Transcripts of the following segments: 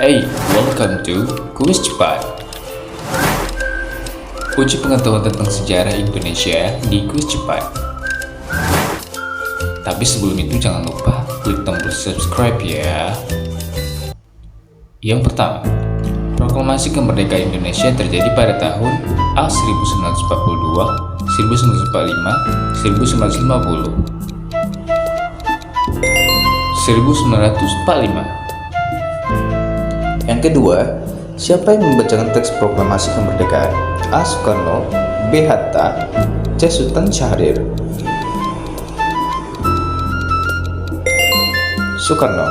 Hey, welcome to Kuis Cepat. Uji pengetahuan tentang sejarah Indonesia di Kuis Cepat. Tapi sebelum itu jangan lupa klik tombol subscribe ya. Yang pertama, proklamasi kemerdekaan Indonesia terjadi pada tahun A 1942, 1945, 1950. 1945. Yang kedua, siapa yang membacakan teks proklamasi kemerdekaan? A. Soekarno, B. Hatta, C. Sultan Syahrir. Soekarno.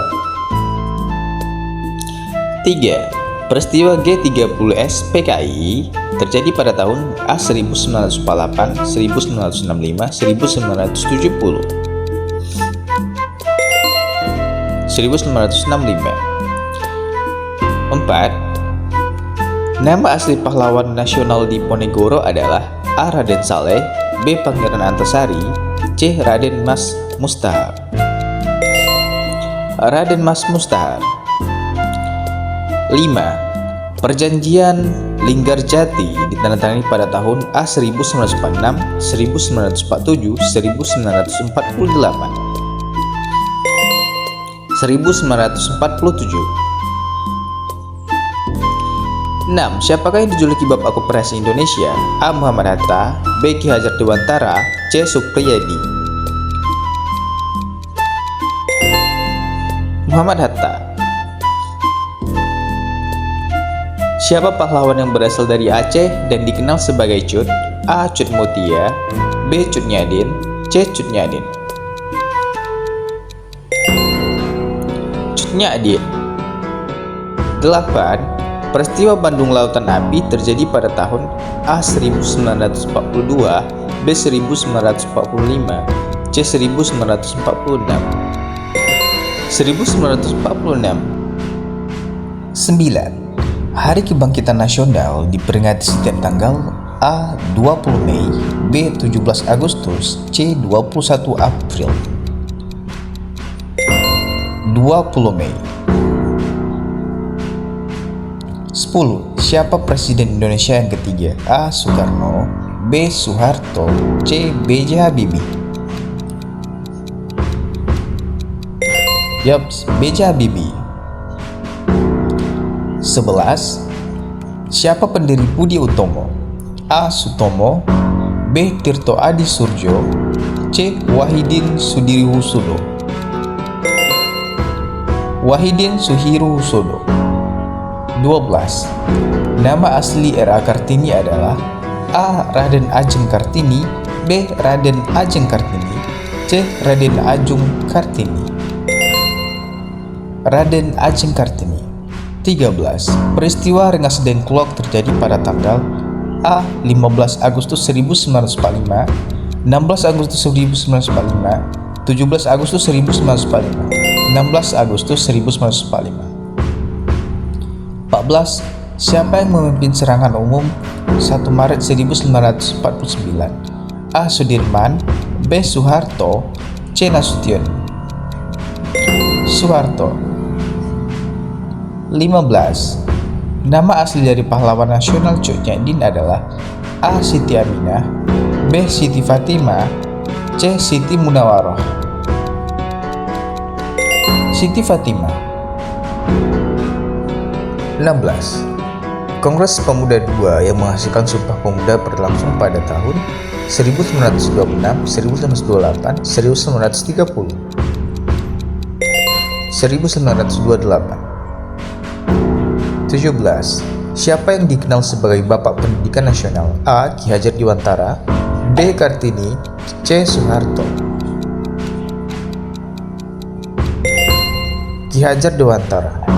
3. Peristiwa G30S PKI terjadi pada tahun A 1948, 1965, 1970. 1965. 4. Nama asli pahlawan nasional Diponegoro adalah A. Raden Saleh, B. Pangeran Antasari, C. Raden Mas Mustahar. Raden Mas Mustahar. 5. Perjanjian Linggarjati ditandatangani pada tahun A 1946, 1947, 1948. 1947. 6. Siapakah yang dijuluki Bapak Koperasi Indonesia? A. Muhammad Hatta, B. Ki Hajar Dewantara, C. Supriyadi. Muhammad Hatta. Siapa pahlawan yang berasal dari Aceh dan dikenal sebagai Cut? A. Cut Mutia, B. Cut Nyadin, C. Cut Nyadin. Cut Nyadin. 8. Peristiwa Bandung Lautan Api terjadi pada tahun A 1942, B 1945, C 1946. 1946. 9. Hari Kebangkitan Nasional diperingati setiap tanggal A 20 Mei, B 17 Agustus, C 21 April. 20 Mei. 10. Siapa Presiden Indonesia yang ketiga? A. Soekarno, B. Soeharto, C. B.J. Habibie. Jawab B.J. Habibie. 11. Siapa pendiri Budi Utomo? A. Sutomo, B. Tirto Adi Surjo, C. Wahidin Sudirohusodo. Wahidin Sudirohusodo. 12. Nama asli R.A. Kartini adalah A. Raden Ajeng Kartini, B. Raden Ajeng Kartini, C. Raden Ajung Kartini. Raden Ajeng Kartini. 13. Peristiwa Rengas Dengklok terjadi pada tanggal A. 15 Agustus 1945, 16 Agustus 1945, 17 Agustus 1945, 16 Agustus 1945. 14. Siapa yang memimpin serangan umum 1 Maret 1949? A. Sudirman, B. Soeharto, C. Nasution. Soeharto. 15. Nama asli dari pahlawan nasional Cut Nyadin adalah A. Siti Aminah, B. Siti Fatimah, C. Siti Munawaroh. Siti Fatimah. 16. Kongres Pemuda II yang menghasilkan Sumpah Pemuda berlangsung pada tahun 1926, 1928, 1930. 1928. 17. Siapa yang dikenal sebagai Bapak Pendidikan Nasional? A. Ki Hajar Dewantara, B. Kartini, C. Soeharto. Ki Hajar Dewantara.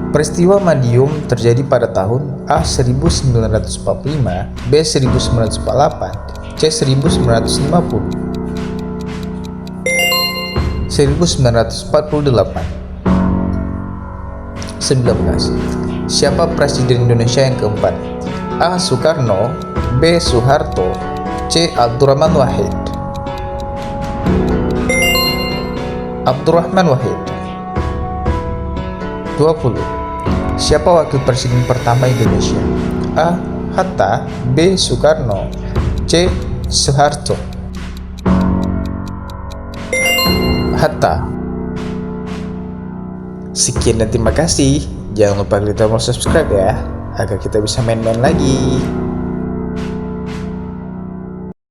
Peristiwa Madiun terjadi pada tahun A 1945, B 1948, C 1950. 1948. 19. Siapa Presiden Indonesia yang keempat? A. Soekarno, B. Soeharto, C. Abdurrahman Wahid. Abdurrahman Wahid. 20. Siapa wakil presiden pertama Indonesia? A. Hatta, B. Soekarno, C. Soeharto. Hatta. Sekian dan terima kasih. Jangan lupa klik tombol subscribe ya, agar kita bisa main-main lagi.